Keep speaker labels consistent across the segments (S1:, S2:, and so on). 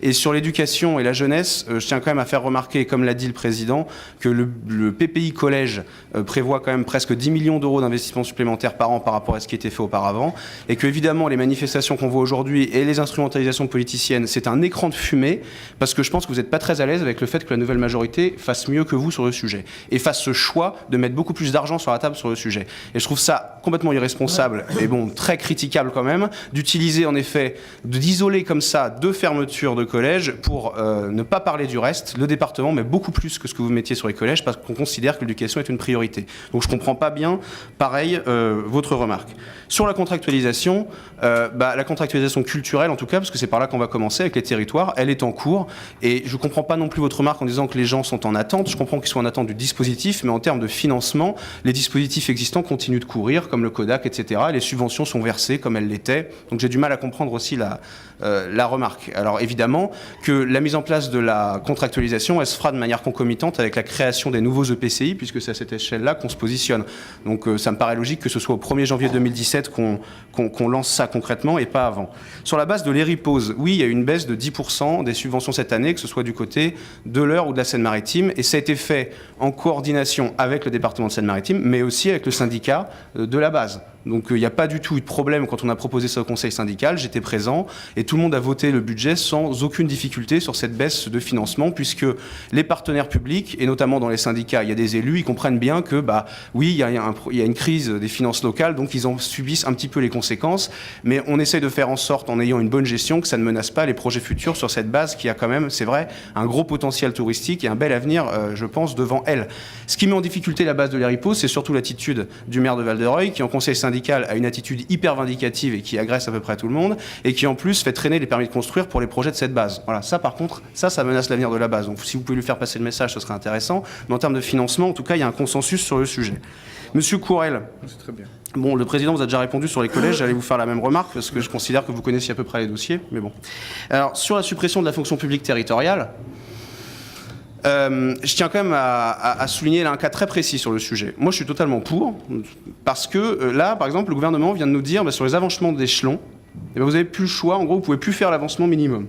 S1: Et sur l'éducation et la jeunesse, je tiens quand même à faire remarquer, comme l'a dit le président, que le PPI collège prévoit quand même presque 10 millions d'euros d'investissements supplémentaires par an par rapport à ce qui était fait auparavant, et que évidemment les manifestations qu'on voit aujourd'hui et les instrumentalisations politiciennes, c'est un écran de fumée, parce que je pense que vous n'êtes pas très à l'aise avec le fait que la nouvelle majorité fasse mieux que vous sur le sujet, et fasse ce choix de mettre beaucoup plus d'argent sur la table sur le sujet. Et je trouve ça complètement irresponsable, et bon, très critiquable quand même, d'utiliser en effet, d'isoler comme ça deux fermetures de collèges pour ne pas parler du reste. Le département met beaucoup plus que ce que vous mettiez sur les collèges parce qu'on considère que l'éducation est une priorité. Donc je ne comprends pas bien, pareil, votre remarque. Sur la contractualisation, la contractualisation culturelle en tout cas, parce que c'est par là qu'on va commencer avec les territoires, elle est en cours et je ne comprends pas non plus votre remarque en disant que les gens sont en attente. Je comprends qu'ils soient en attente du dispositif, mais en termes de financement, les dispositifs existants continuent de courir, comme le Kodak, etc. Et les subventions sont versées comme elles l'étaient. Donc j'ai du mal à comprendre aussi la remarque. Alors évidemment que la mise en place de la contractualisation, elle se fera de manière concomitante avec la création des nouveaux EPCI, puisque c'est à cette échelle-là qu'on se positionne. Donc ça me paraît logique que ce soit au 1er janvier 2017 qu'on lance ça concrètement et pas avant. Sur la base de l'Héripose, oui, il y a eu une baisse de 10% des subventions cette année, que ce soit du côté de l'Eure ou de la Seine-Maritime, et ça a été fait en coordination avec le département de Seine-Maritime, mais aussi avec le syndicat de la base. Donc il n'y a pas du tout eu de problème quand on a proposé ça au conseil syndical, j'étais présent et tout le monde a voté le budget sans aucune difficulté sur cette baisse de financement, puisque les partenaires publics, et notamment dans les syndicats, il y a des élus, ils comprennent bien que oui, il y a une crise des finances locales, donc ils en subissent un petit peu les conséquences, mais on essaye de faire en sorte, en ayant une bonne gestion, que ça ne menace pas les projets futurs sur cette base qui a quand même, c'est vrai, un gros potentiel touristique et un bel avenir, je pense, devant elle. Ce qui met en difficulté la base de l'Héripose, c'est surtout l'attitude du maire de Val-de-Reuil, qui en conseil syndical a une attitude hyper vindicative et qui agresse à peu près tout le monde, et qui en plus fait traîner les permis de construire pour les projets de cette base. Voilà, ça par contre, ça menace l'avenir de la base. Donc si vous pouvez lui faire passer le message, ce serait intéressant. Mais en termes de financement, en tout cas, il y a un consensus sur le sujet. Monsieur Courel.
S2: C'est très bien.
S1: Bon, le président vous a déjà répondu sur les collèges, j'allais vous faire la même remarque, parce que je considère que vous connaissiez à peu près les dossiers, mais bon. Alors, sur la suppression de la fonction publique territoriale, je tiens quand même à souligner là, un cas très précis sur le sujet. Moi, je suis totalement pour, parce que là, par exemple, le gouvernement vient de nous dire, sur les avancements d'échelon, vous n'avez plus le choix, en gros, vous ne pouvez plus faire l'avancement minimum.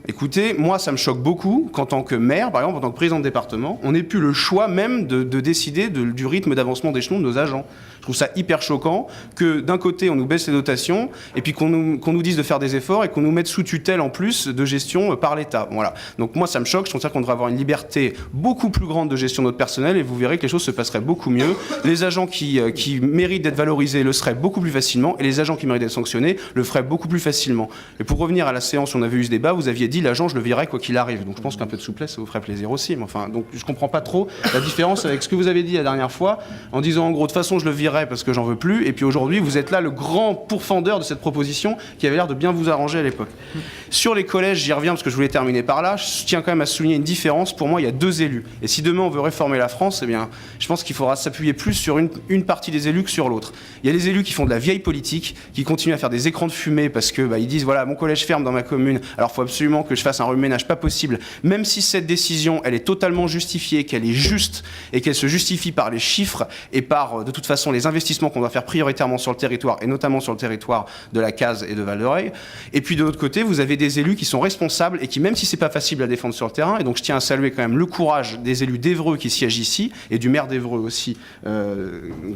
S1: Écoutez, moi, ça me choque beaucoup qu'en tant que maire, par exemple, en tant que président de département, on n'ait plus le choix même de décider du rythme d'avancement d'échelon de nos agents. Je trouve ça hyper choquant que d'un côté, on nous baisse les dotations et puis qu'on nous dise de faire des efforts et qu'on nous mette sous tutelle en plus de gestion par l'État. Voilà. Donc moi, ça me choque. Je considère qu'on devrait avoir une liberté beaucoup plus grande de gestion de notre personnel et vous verrez que les choses se passeraient beaucoup mieux. Les agents qui méritent d'être valorisés le seraient beaucoup plus facilement et les agents qui méritent d'être sanctionnés le feraient beaucoup plus facilement. Et pour revenir à la séance où on avait eu ce débat, vous aviez dit l'agent, je le virerai quoi qu'il arrive. Donc je pense qu'un peu de souplesse, ça vous ferait plaisir aussi. Mais enfin, donc je comprends pas trop la différence avec ce que vous avez dit la dernière fois en disant en gros de toute façon je le virerai parce que j'en veux plus, et puis aujourd'hui vous êtes là le grand pourfendeur de cette proposition qui avait l'air de bien vous arranger à l'époque. Sur les collèges, j'y reviens parce que je voulais terminer par là, je tiens quand même à souligner une différence. Pour moi, il y a deux élus, et si demain on veut réformer la France, eh bien je pense qu'il faudra s'appuyer plus sur une partie des élus que sur l'autre. Il y a les élus qui font de la vieille politique, qui continuent à faire des écrans de fumée parce que ils disent voilà, mon collège ferme dans ma commune, alors il faut absolument que je fasse un remue-ménage, pas possible, même si cette décision elle est totalement justifiée, qu'elle est juste et qu'elle se justifie par les chiffres et par de toute façon les investissements qu'on doit faire prioritairement sur le territoire, et notamment sur le territoire de la Case et de Val-de-Reuil. Et puis de l'autre côté, vous avez des élus qui sont responsables et qui, même si c'est pas facile à défendre sur le terrain, et donc je tiens à saluer quand même le courage des élus d'Évreux qui siègent ici, et du maire d'Évreux aussi,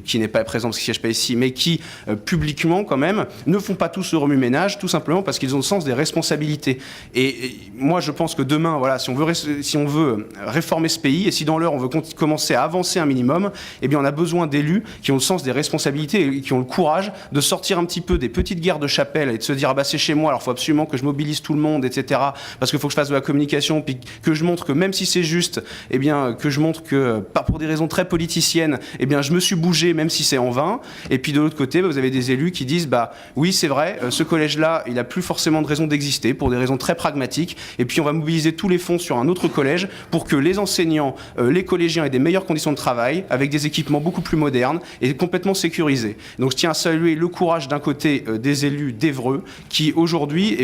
S1: qui n'est pas présent parce qu'il siège pas ici, mais qui publiquement quand même ne font pas tous ce remue-ménage, tout simplement parce qu'ils ont le sens des responsabilités. Et moi je pense que demain, voilà, si on veut réformer ce pays, et si dans l'heure on veut commencer à avancer un minimum, eh bien on a besoin d'élus qui ont le sens des responsabilités et qui ont le courage de sortir un petit peu des petites guerres de chapelle et de se dire c'est chez moi, alors il faut absolument que je mobilise tout le monde, etc. parce qu'il faut que je fasse de la communication, puis que je montre que même si c'est juste, eh bien que je montre que, pas pour des raisons très politiciennes, eh bien je me suis bougé même si c'est en vain. Et puis de l'autre côté, vous avez des élus qui disent oui c'est vrai, ce collège-là, il n'a plus forcément de raison d'exister pour des raisons très pragmatiques, et puis on va mobiliser tous les fonds sur un autre collège pour que les enseignants, les collégiens aient des meilleures conditions de travail, avec des équipements beaucoup plus modernes et complètement sécurisés. Donc je tiens à saluer le courage d'un côté des élus d'Évreux qui aujourd'hui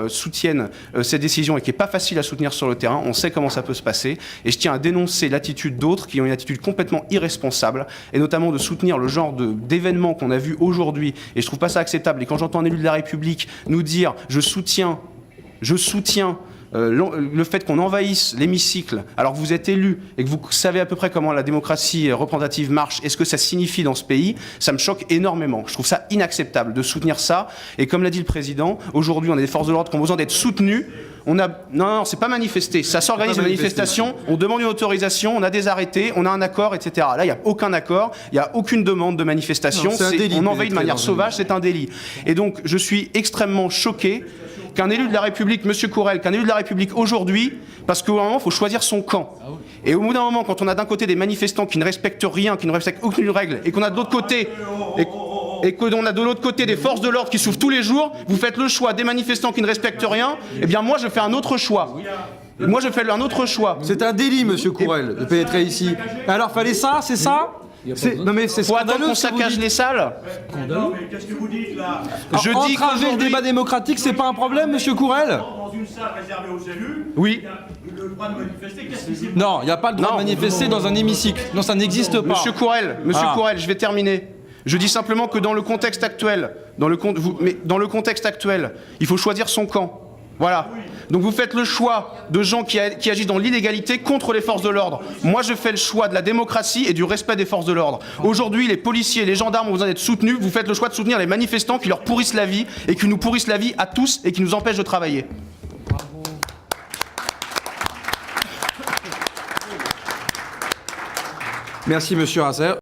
S1: soutiennent cette décision et qui n'est pas facile à soutenir sur le terrain. On sait comment ça peut se passer, et je tiens à dénoncer l'attitude d'autres qui ont une attitude complètement irresponsable, et notamment de soutenir le genre d'événements qu'on a vu aujourd'hui, et je trouve pas ça acceptable. Et quand j'entends un élu de la République nous dire je soutiens je soutiens le fait qu'on envahisse l'hémicycle alors que vous êtes élu et que vous savez à peu près comment la démocratie représentative marche et ce que ça signifie dans ce pays, ça me choque énormément. Je trouve ça inacceptable de soutenir ça. Et comme l'a dit le président, aujourd'hui on a des forces de l'ordre qui ont besoin d'être soutenues. Non, c'est pas manifester. Ça s'organise une manifestation, on demande une autorisation, on a des arrêtés, on a un accord, etc. Là, il n'y a aucun accord, il n'y a aucune demande de manifestation. On envahit de manière sauvage, c'est un délit. Et donc, je suis extrêmement choqué qu'un élu de la République, Monsieur Courel, qu'un élu de la République aujourd'hui, parce qu'au moment, il faut choisir son camp. Et au bout d'un moment, quand on a d'un côté des manifestants qui ne respectent rien, qui ne respectent aucune règle, et qu'on a de l'autre côté... Et qu'on a de l'autre côté des forces de l'ordre qui souffrent tous les jours, vous faites le choix des manifestants qui ne respectent rien, eh bien moi je fais un autre choix. Moi je fais un autre choix.
S2: C'est un délit, Monsieur Courel, de pénétrer ici. Alors fallait ça, c'est ça? Non mais c'est
S1: faut attendre
S2: scandaleux
S1: qu'on saccage les salles.
S3: Non, mais qu'est-ce que vous dites là?
S1: Je dis
S2: entraver le débat démocratique, c'est pas un problème, Monsieur Courel?
S3: Dans une salle réservée aux élus,
S1: oui.
S3: Le droit de manifester, qu'est-ce que c'est?
S2: Non, il n'y a pas le droit de manifester dans un hémicycle. Non, ça n'existe pas.
S1: Monsieur Courel, je vais terminer. Je dis simplement que dans le contexte actuel, dans le contexte actuel, il faut choisir son camp. Voilà. Donc vous faites le choix de gens qui agissent dans l'illégalité contre les forces de l'ordre. Moi, je fais le choix de la démocratie et du respect des forces de l'ordre. Aujourd'hui, les policiers et les gendarmes ont besoin d'être soutenus. Vous faites le choix de soutenir les manifestants qui leur pourrissent la vie et qui nous pourrissent la vie à tous et qui nous empêchent de travailler.
S2: Merci, Monsieur Raser.